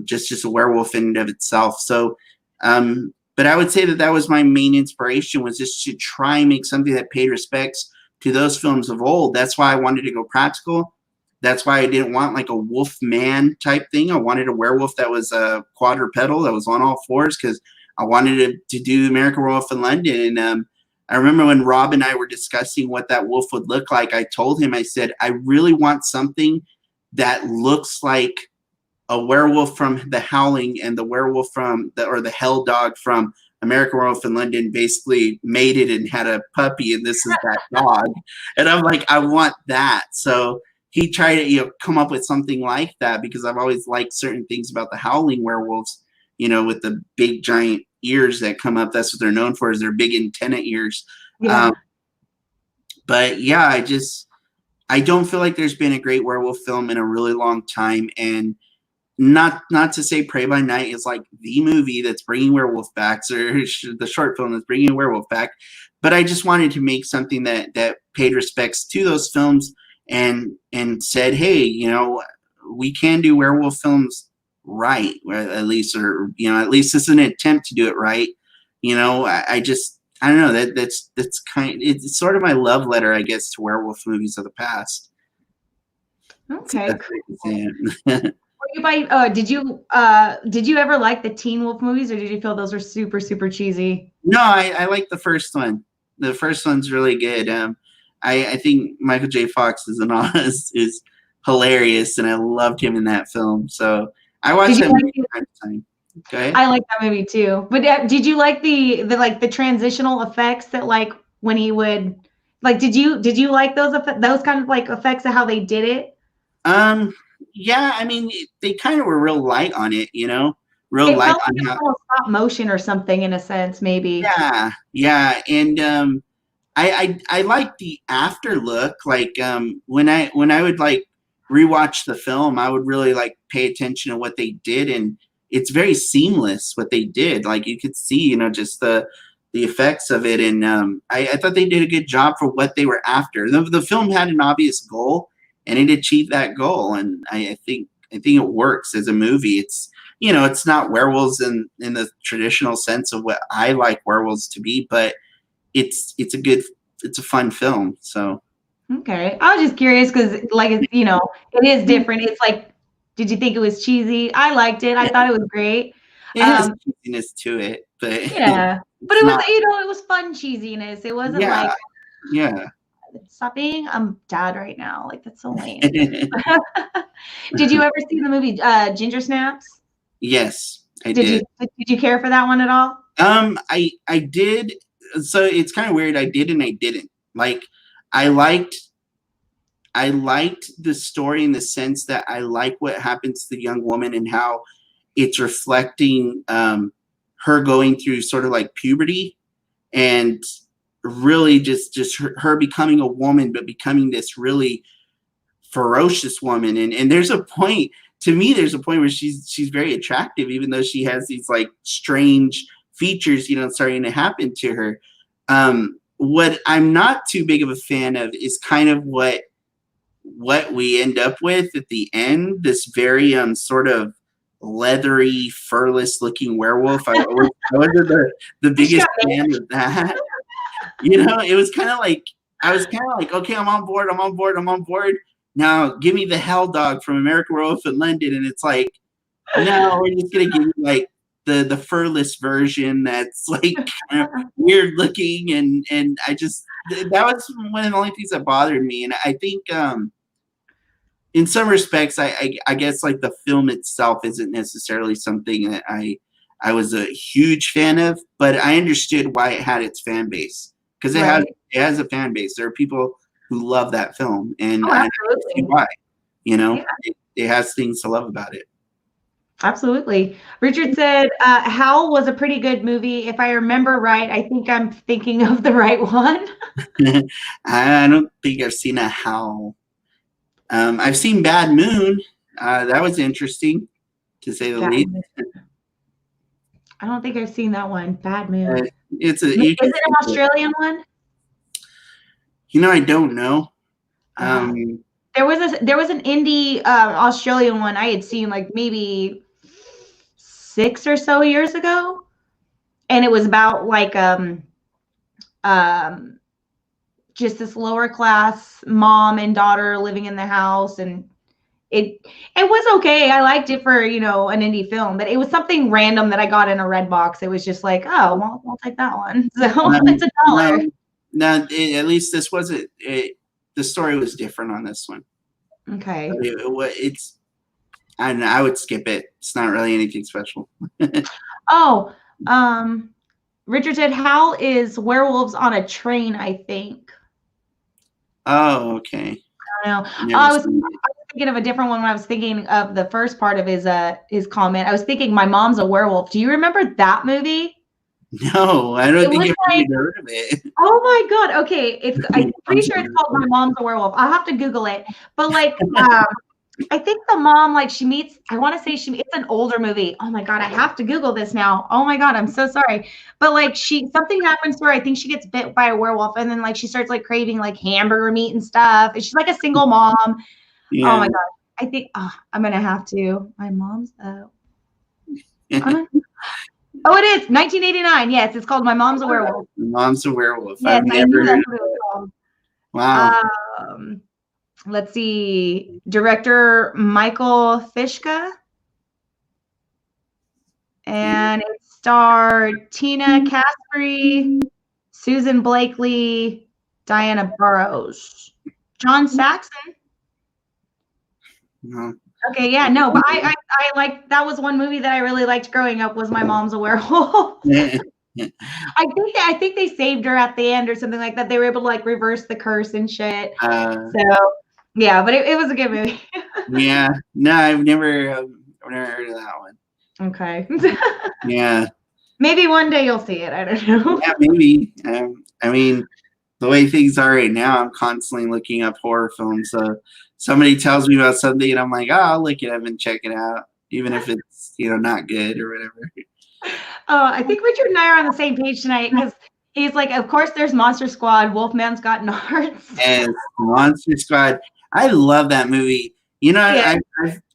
just a werewolf in and of itself. So but I would say that was my main inspiration, was just to try and make something that paid respects to those films of old. That's why I wanted to go practical. That's why I didn't want like a wolf man type thing. I wanted a werewolf that was quadrupedal, that was on all fours, because I wanted to do American Werewolf in London. And I remember when Rob and I were discussing what that wolf would look like, I told him, I said, I really want something that looks like a werewolf from The Howling, and the werewolf or the hell dog from American Werewolf in London basically mated and had a puppy, and this is that dog. And I'm like, I want that. So he tried to come up with something like that, because I've always liked certain things about the Howling werewolves, with the big giant ears that come up. That's what they're known for, is their big antenna ears. Yeah. But yeah, I don't feel like there's been a great werewolf film in a really long time. And not to say Prey by Night is like the movie that's bringing werewolf back, or the short film that's bringing a werewolf back, but I just wanted to make something that paid respects to those films and said, hey, we can do werewolf films right, or at least this is an attempt to do it right. I don't know, that's it's sort of my love letter, I guess, to werewolf movies of the past. Okay, cool. Yeah. Did you ever like the Teen Wolf movies, or did you feel those were super, super cheesy? No, I like the first one. The first one's really good. I think Michael J. Fox is hilarious, and I loved him in that film. So I watched that movie time to time. Go ahead. I like that movie too. But did you like the transitional effects that like when he would like? Did you like those kind of like effects of how they did it? Yeah, I mean, they kind of were real light on it, real It light felt on like how. a stop motion or something in a sense, maybe. Yeah, and I like the after look. Like when I would like rewatch the film, I would really like pay attention to what they did, and it's very seamless what they did. Like you could see, just the effects of it, and I thought they did a good job for what they were after. The film had an obvious goal, and it achieved that goal, and I think it works as a movie. It's not werewolves in the traditional sense of what I like werewolves to be, but it's a fun film. So Okay, I was just curious because like it is different. It's like, did you think it was cheesy? I liked it. I thought it was great. it has cheesiness to it, but Yeah, but it was it was fun cheesiness. It wasn't like yeah. stop being dad right now. Like that's so lame. Did you ever see the movie Ginger Snaps? Yes, I did. Did you care for that one at all? I did. So it's kind of weird. I did and I didn't. Like I liked the story in the sense that I like what happens to the young woman and how it's reflecting her going through sort of like puberty and really just her becoming a woman, but becoming this really ferocious woman. And there's a point, to me, where she's very attractive, even though she has these like strange features, starting to happen to her. What I'm not too big of a fan of is kind of what we end up with at the end, this very sort of leathery, furless looking werewolf. I wasn't the biggest fan of that. It was kind of like, I was kind of like, okay, I'm on board. Now give me the Hell Dog from American Werewolf in London. And it's like, no, we're just going to give you like the furless version that's like kind of weird looking. And I just, that was one of the only things that bothered me. And I think in some respects, I guess like the film itself isn't necessarily something that I was a huge fan of, but I understood why it had its fan base, because it has a fan base. There are people who love that film, and I see why. It has things to love about it. Absolutely. Richard said, Howl was a pretty good movie. If I remember right, I think I'm thinking of the right one. I don't think I've seen a Howl. I've seen Bad Moon. That was interesting, to say the least. I don't think I've seen that one. Bad Moon. Is it an Australian one? I don't know. There was an indie Australian one I had seen like maybe 6 or so years ago, and it was about like just this lower class mom and daughter living in the house, and it was okay. I liked it for an indie film, but it was something random that I got in a red box. It was just like, oh, well, I'll take that one. So it's $1. No, at least this wasn't. The story was different on this one. Okay. It's. I don't know. I would skip it. It's not really anything special. Richard said, Hal is werewolves on a train, I think. Oh, okay. I don't know. I was thinking of a different one when I was thinking of the first part of his comment. I was thinking My Mom's a Werewolf. Do you remember that movie? No, I don't It think was I've like, even heard of it. oh my God. Okay. I'm pretty I'm sure it's sorry. called My Mom's a Werewolf. I'll have to Google it. But like, I think the mom, like she meets, I want to say it's an older movie. Oh my God. I have to Google this now. Oh my God. I'm so sorry. But like something happens to her. I think she gets bit by a werewolf and then like she starts like craving like hamburger meat and stuff. And she's like a single mom. Oh Yeah. my God. I think I'm going to have to. My mom's, oh, it is 1989. Yes, it's called My Mom's a Werewolf. Mom's a Werewolf. Yes, I've I never knew heard that's of what it was it. called. Wow. Let's see. Director Michael Fishka. And it starred Tina Caspery, Susan Blakely, Diana Burrows, John Saxon. No. Okay, yeah, no, but I like that was one movie that I really liked growing up was My Mom's a Werewolf. I think they saved her at the end or something like that. They were able to like reverse the curse and shit. So yeah, but it was a good movie. Yeah. No, I've never heard of that one. Okay. Yeah. Maybe one day you'll see it. I don't know. Yeah, maybe. I mean, the way things are right now, I'm constantly looking up horror films. So somebody tells me about something, and I'm like, oh, I'll look it up and check it out, even if it's not good or whatever. I think Richard and I are on the same page tonight because he's like, of course, there's Monster Squad. Wolfman's got nards. And Monster Squad, I love that movie. Yeah.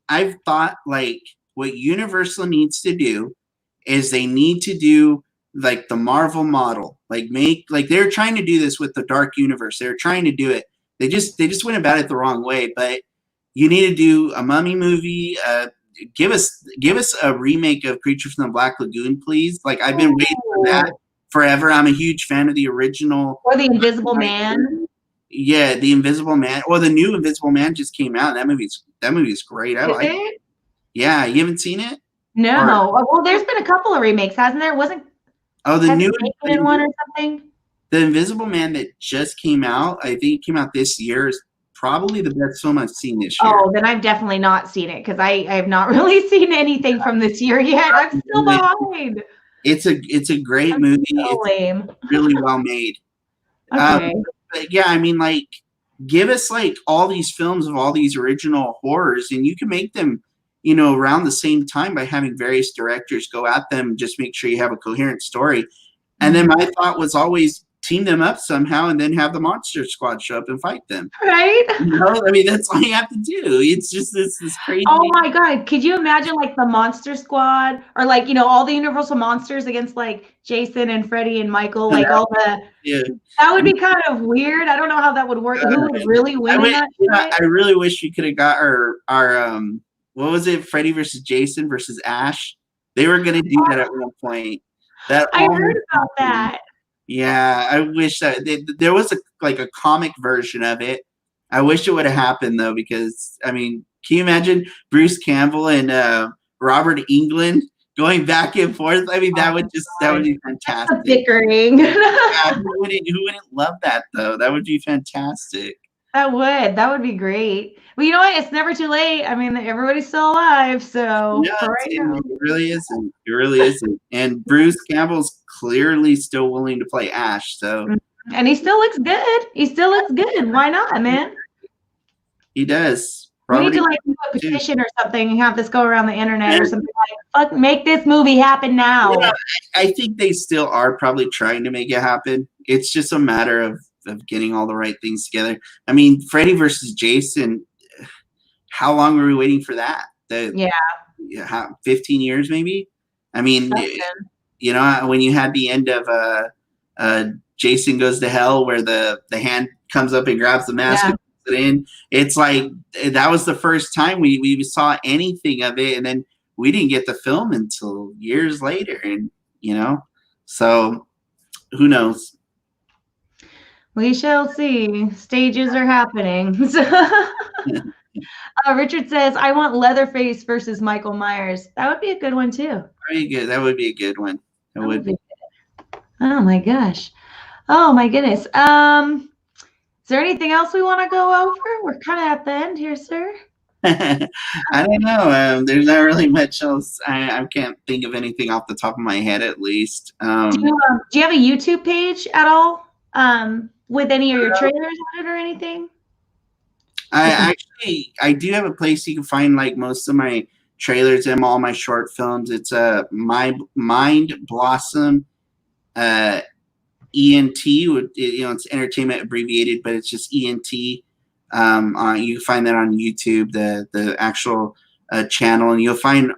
I've thought like what Universal needs to do is they need to do like the Marvel model, like make like they're trying to do this with the Dark Universe. They're trying to do it. They just went about it the wrong way. But you need to do a Mummy movie. Give us a remake of Creature from the Black Lagoon, please. Like I've been waiting for that forever. I'm a huge fan of the original. Or The Invisible Man. Yeah, The Invisible Man. Well, the new Invisible Man just came out. That movie's great. I like it. Yeah, you haven't seen it? No. Well, there's been a couple of remakes, hasn't there? Wasn't the new one or something? The Invisible Man that just came out, I think it came out this year, is probably the best film I've seen this year. Oh, then I've definitely not seen it because I have not really seen anything from this year yet. I'm still behind. It's a great movie. So lame. It's really well made. Okay. But yeah, I mean, like, give us like all these films of all these original horrors, and you can make them, around the same time by having various directors go at them. Just make sure you have a coherent story. And then my thought was always team them up somehow and then have the Monster Squad show up and fight them. Right? I mean, that's all you have to do. It's just this crazy. Oh my God. Could you imagine like the Monster Squad or like, all the Universal monsters against like Jason and Freddy and Michael, like all the, that would be kind of weird. I don't know how that would work. Who would really win in that fight? I really wish we could have got our what was it? Freddy versus Jason versus Ash. They were going to do that at one point. I heard about that. Yeah, I wish that there was a comic version of it. I wish it would have happened though, because I mean, can you imagine Bruce Campbell and Robert Englund going back and forth? I mean, that would be fantastic. That's bickering. Yeah, who wouldn't love that though? That would be fantastic. That would be great. Well, you know what? It's never too late. I mean, everybody's still alive, so it really isn't. It really isn't. And Bruce Campbell's clearly still willing to play Ash. So, and he still looks good. Why not, man? He does. We need to like do a petition or something and have this go around the internet or something like, fuck, make this movie happen now. I think they still are probably trying to make it happen. It's just a matter of getting all the right things together. I mean, Freddy versus Jason, how long were we waiting for that? 15 years maybe? I mean, when you had the end of Jason Goes to Hell where the hand comes up and grabs the mask and puts it in, it's like that was the first time we saw anything of it, and then we didn't get the film until years later, and so who knows? We shall see. Stages are happening. Richard says, I want Leatherface versus Michael Myers. That would be a good one, too. Very good. That would be a good one. That would be good. Oh, my gosh. Oh, my goodness. Is there anything else we want to go over? We're kind of at the end here, sir. I don't know. There's not really much else. I can't think of anything off the top of my head, at least. Do you have a YouTube page at all? With any of your trailers on it or anything? I do have a place you can find like most of my trailers and all my short films. It's my Mind Blossom ENT. It's entertainment abbreviated, but it's just ENT. You can find that on YouTube, the actual channel, and you'll find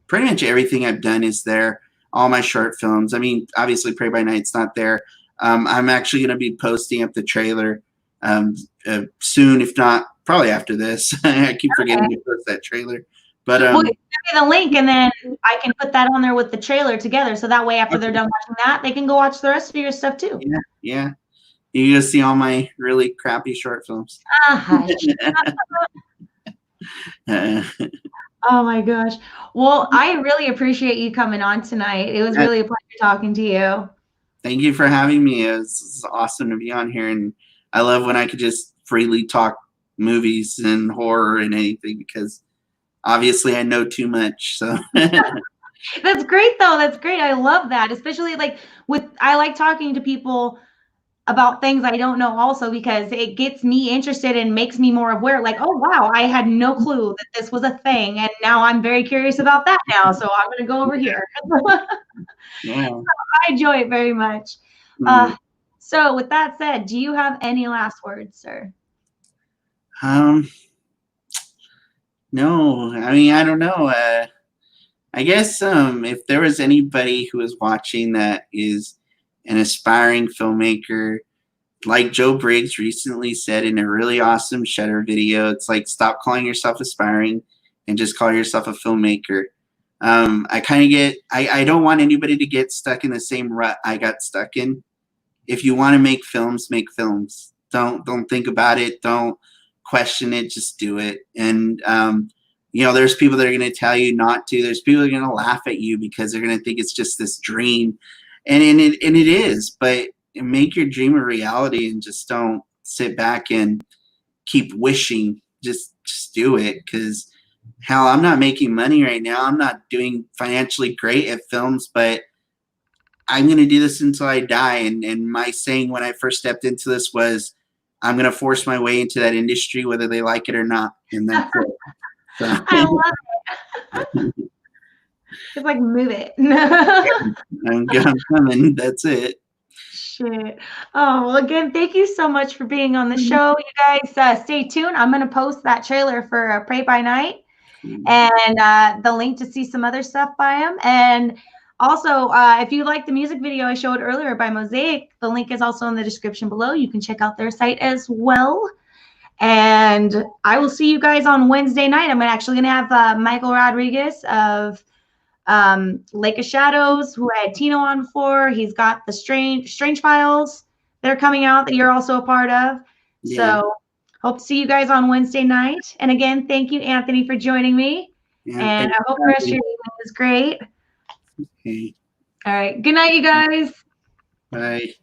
pretty much everything I've done is there. All my short films. I mean, obviously, Pray by Night's not there. I'm actually going to be posting up the trailer soon, if not probably after this. I keep forgetting to post that trailer. But well, give me the link, and then I can put that on there with the trailer together. So that way, after they're done watching that, they can go watch the rest of your stuff too. Yeah. You just see all my really crappy short films. Oh my gosh. Well, I really appreciate you coming on tonight. It was really a pleasure talking to you. Thank you for having me. It's awesome to be on here, and I love when I could just freely talk movies and horror and anything, because obviously I know too much. So That's great though. That's great. I love that. Especially like I like talking to people about things I don't know also, because it gets me interested and makes me more aware. Like, oh wow, I had no clue that this was a thing, and now I'm very curious about that now. So I'm going to go over here. yeah. So I enjoy it very much. So with that said, do you have any last words, sir? No, I mean, I don't know. I guess if there was anybody who was watching that is an aspiring filmmaker, like Joe Briggs recently said in a really awesome Shutter video, it's like, stop calling yourself aspiring and just call yourself a filmmaker. I don't want anybody to get stuck in the same rut I got stuck in. If you want to make films, make films. Don't think about it. Don't question it. Just do it. And there's people that are going to tell you not to. There's people that are going to laugh at you because they're going to think it's just this dream, and it is. But make your dream a reality, and just don't sit back and keep wishing. Just do it, because hell, I'm not making money right now. I'm not doing financially great at films, but I'm going to do this until I die. And my saying when I first stepped into this was, I'm going to force my way into that industry, whether they like it or not. And that's it. So. I love it. It's like, move it. I'm coming. That's it. Shit. Oh, well, again, thank you so much for being on the show. You guys stay tuned. I'm going to post that trailer for Pray by Night and the link to see some other stuff by him. And also, if you like the music video I showed earlier by Mosaic, the link is also in the description below. You can check out their site as well. And I will see you guys on Wednesday night. I'm actually going to have Michael Rodriguez of Lake of Shadows, who I had Tino on before. He's got the Strange Files that are coming out that you're also a part of. Yeah. So hope to see you guys on Wednesday night. And again, thank you, Anthony, for joining me. Yeah, and I hope the rest of your evening is great. Okay. All right. Good night, you guys. Bye.